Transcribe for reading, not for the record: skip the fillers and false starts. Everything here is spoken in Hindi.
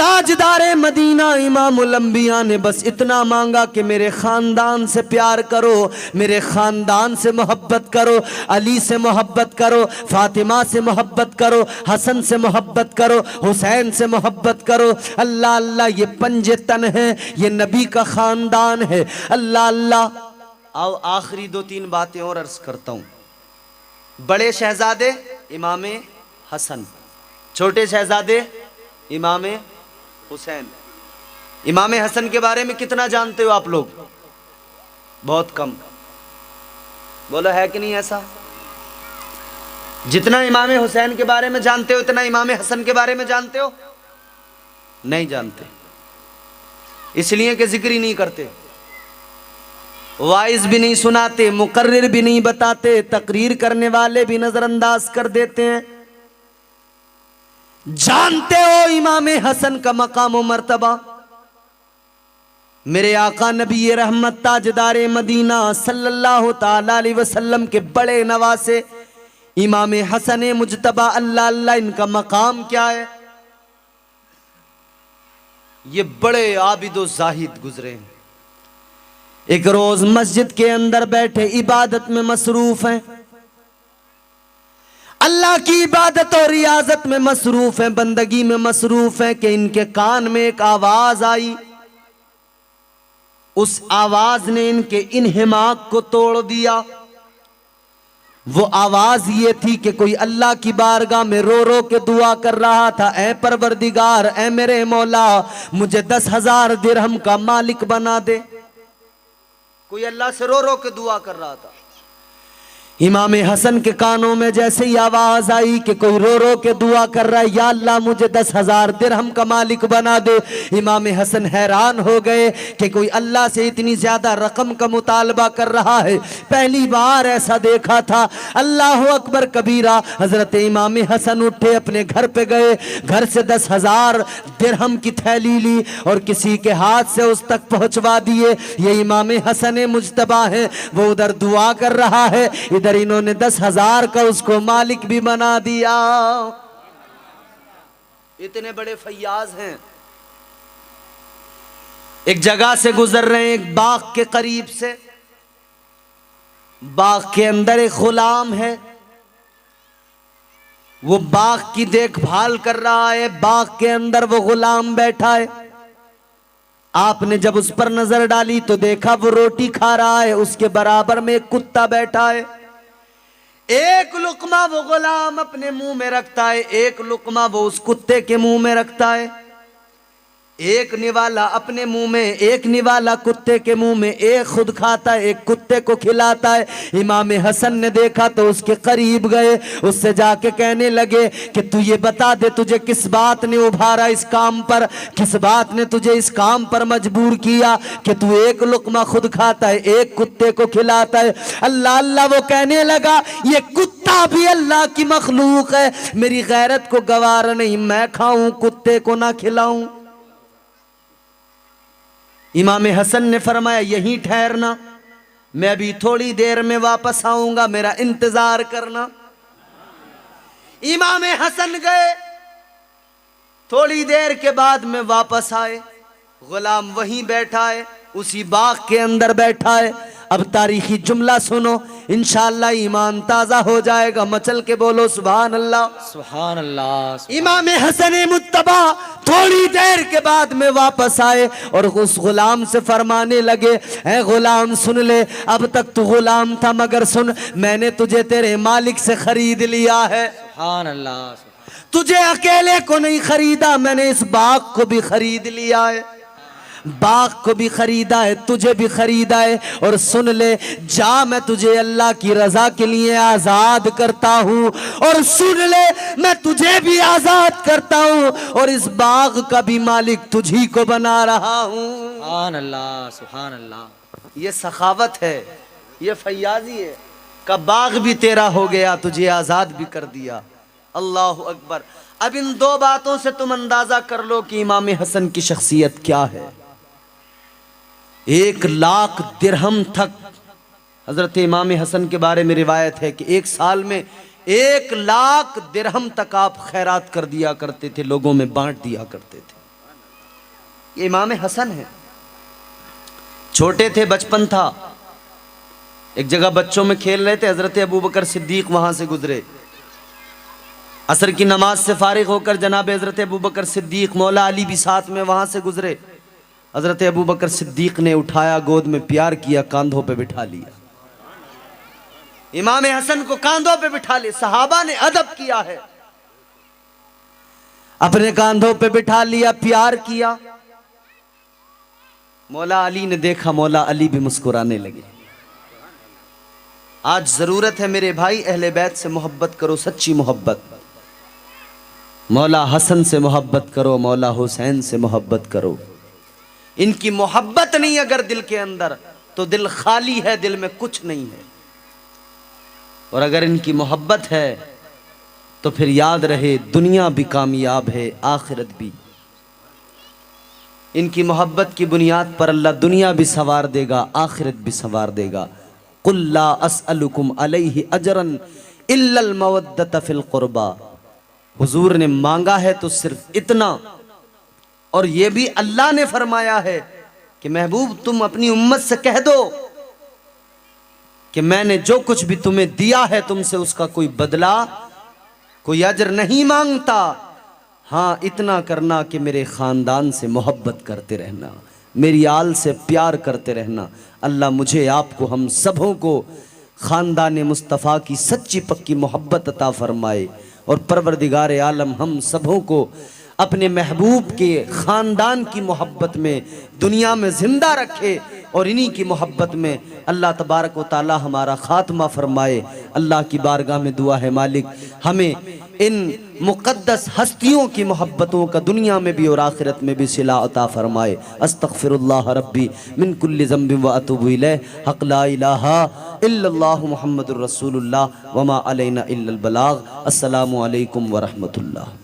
ताजदारे मदीना इमामुल अंबिया ने बस इतना मांगा कि मेरे ख़ानदान से प्यार करो, मेरे ख़ानदान से मोहब्बत करो, अली से मोहब्बत करो, फातिमा से मोहब्बत करो, हसन से मोहब्बत करो, हुसैन से मोहब्बत करो। अल्लाह अल्लाह, ये पंजे तन है, ये नबी का ख़ानदान है। अल्लाह अल्लाह। आओ आखिरी 2-3 बातें और अर्ज करता हूँ। बड़े शहजादे इमाम हसन, छोटे शहजादे इमाम हुसैन। इमाम हसन के बारे में कितना जानते हो आप लोग? बहुत कम। बोलो है कि नहीं ऐसा? जितना इमाम हुसैन के बारे में जानते हो उतना इमाम हसन के बारे में जानते हो? नहीं जानते, इसलिए कि जिक्र ही नहीं करते, वाइज भी नहीं सुनाते, मुकर्रिर भी नहीं बताते, तकरीर करने वाले भी नजरअंदाज कर देते हैं। जानते हो इमाम हसन का मकाम व मर्तबा? मेरे आका नबी रहमत ताजदारे मदीना सल्लल्लाहु ताला अलैहि वसल्लम के बड़े नवासे इमाम हसन मुजतबा, अल्लाह अल्लाह, इनका मकाम क्या है? ये बड़े आबिदो जाहिद गुजरे हैं। एक रोज मस्जिद के अंदर बैठे इबादत में मसरूफ हैं, अल्लाह की इबादत और रियाजत में मसरूफ हैं, बंदगी में मसरूफ हैं कि इनके कान में एक आवाज आई। उस आवाज ने इनके इन्हिमाक को तोड़ दिया। वो आवाज ये थी कि कोई अल्लाह की बारगाह में रो रो के दुआ कर रहा था, ऐ परवरदिगार, ऐ मेरे मौला, मुझे 10,000 दिरहम का मालिक बना दे। कोई अल्लाह से रो रो के दुआ कर रहा था। इमाम हसन के कानों में जैसे ही आवाज आई कि कोई रो रो के दुआ कर रहा है, या अल्लाह मुझे 10,000 दिरहम का मालिक बना दे, इमाम हसन हैरान हो गए कि कोई अल्लाह से इतनी ज्यादा रकम का मुतालबा कर रहा है। पहली बार ऐसा देखा था। अल्लाह अकबर कबीरा। हजरत इमाम हसन उठे, अपने घर पे गए, घर से 10,000 दिरहम की थैली ली और किसी के हाथ से उस तक पहुंचवा दिए। ये इमाम हसन मुजतबा है, वो उधर दुआ कर रहा है, इधर इन्होंने 10,000 का उसको मालिक भी बना दिया। इतने बड़े फैयाज हैं। एक जगह से गुजर रहे हैं, एक बाग के करीब से। बाग के अंदर एक गुलाम है, वो बाग की देखभाल कर रहा है। बाग के अंदर वो गुलाम बैठा है। आपने जब उस पर नजर डाली तो देखा वो रोटी खा रहा है, उसके बराबर में एक कुत्ता बैठा है। एक लुकमा वो गुलाम अपने मुंह में रखता है, एक लुकमा वो उस कुत्ते के मुंह में रखता है। एक निवाला अपने मुंह में, एक निवाला कुत्ते के मुंह में, एक खुद खाता है, एक कुत्ते को खिलाता है। इमाम हसन ने देखा तो उसके करीब गए, उससे जाके कहने लगे कि तू ये बता दे, तुझे किस बात ने उभारा इस काम पर, किस बात ने तुझे इस काम पर मजबूर किया कि तू एक लुकमा खुद खाता है, एक कुत्ते को खिलाता है। अल्लाह अल्लाह। वो कहने लगा, ये कुत्ता भी अल्लाह की मखलूक है, मेरी गैरत को गवारा नहीं, मैं खाऊं कुत्ते को ना खिलाऊं। इमाम हसन ने फरमाया, यहीं ठहरना, मैं अभी थोड़ी देर में वापस आऊंगा, मेरा इंतजार करना। इमाम हसन गए, थोड़ी देर के बाद में वापस आए। गुलाम वहीं बैठा है, उसी बाग के अंदर बैठा है। अब तारीखी जुमला सुनो, इंशाअल्लाह ईमान ताजा हो जाएगा। मचल के बोलो सुभान अल्लाह, सुभान अल्लाह। इमाम हसन मुत्तबा थोड़ी देर के बाद में वापस आए और उस गुलाम से फरमाने लगे, ऐ गुलाम सुन ले, अब तक तू गुलाम था मगर सुन, मैंने तुझे तेरे मालिक से खरीद लिया है। सुभान अल्लाह। तुझे अकेले को नहीं खरीदा, मैंने इस बाग को भी खरीद लिया है, बाग को भी खरीदा है, तुझे भी खरीदा है। और सुन ले, जा, मैं तुझे अल्लाह की रजा के लिए आजाद करता हूँ, और सुन ले, मैं तुझे भी आजाद करता हूँ, और इस बाग का भी मालिक तुझी को बना रहा हूँ। सुभान अल्लाह, सुभान अल्लाह। ये सखावत है, ये फैयाजी है। का बाग भी तेरा हो गया, तुझे आजाद भी कर दिया। अल्लाह अकबर। अब इन 2 बातों से तुम अंदाजा कर लो कि इमाम हसन की शख्सियत क्या है। 1 लाख दिरहम तक हजरत इमाम हसन के बारे में रिवायत है कि एक साल में 1 लाख दिरहम तक आप खैरात कर दिया करते थे, लोगों में बांट दिया करते थे। ये इमाम हसन है। छोटे थे, बचपन था, एक जगह बच्चों में खेल रहे थे, हजरत अबू बकर सिद्दीक वहां से गुजरे। असर की नमाज से फारिग होकर जनाब हजरत अबू बकर सिद्दीक, मौला अली भी साथ में वहां से गुजरे। हजरत अबू बकर सिद्दीक ने उठाया, गोद में प्यार किया, कांधों पे बिठा लिया। इमाम हसन को कांधों पे बिठा लिया। सहाबा ने अदब किया है, अपने कांधों पे बिठा लिया, प्यार किया। मौला अली ने देखा, मौला अली भी मुस्कुराने लगे। आज जरूरत है मेरे भाई, अहले बैत से मोहब्बत करो, सच्ची मोहब्बत। मौला हसन से मोहब्बत करो, मौला हुसैन से मोहब्बत करो। इनकी मोहब्बत नहीं अगर दिल के अंदर, तो दिल खाली है, दिल में कुछ नहीं है। और अगर इनकी मोहब्बत है तो फिर याद रहे, दुनिया भी कामयाब है, आखिरत भी। इनकी मोहब्बत की बुनियाद पर अल्लाह दुनिया भी संवार देगा, आखिरत भी संवार देगा। कुल ला अस्अलुकुम अलैहि अजरन इल्लल मवद्दत फिल कुर्बा। हुजूर ने मांगा है तो सिर्फ इतना, और ये भी अल्लाह ने फरमाया है कि महबूब तुम अपनी उम्मत से कह दो कि मैंने जो कुछ भी तुम्हें दिया है, तुमसे उसका कोई बदला, कोई अजर नहीं मांगता। हाँ, इतना करना कि मेरे ख़ानदान से मोहब्बत करते रहना, मेरी आल से प्यार करते रहना। अल्लाह मुझे, आपको, हम सबों को ख़ानदान मुस्तफ़ा की सच्ची पक्की मोहब्बत अता फरमाए, और परवरदिगार आलम हम सबों को अपने महबूब के ख़ानदान की मोहब्बत में दुनिया में ज़िंदा रखे, और इन्हीं की मोहब्बत में अल्लाह तबारक व ताला हमारा ख़ात्मा फरमाए। अल्लाह की बारगाह में दुआ है, मालिक हमें इन मुक़द्दस हस्तियों की मोहब्बतों का दुनिया में भी और आखिरत में भी सिला अता फरमाए। अस्तग़फिरुल्लाह रब्बी मिन कुल्लि ज़ंबिन व अतूबु इलैह। हक़ ला इलाहा इल्लल्लाहु मुहम्मदुर रसूलुल्लाह व मा अलैना इल्लल बलाग। अस्सलामु अलैकुम व रहमतुल्लाह।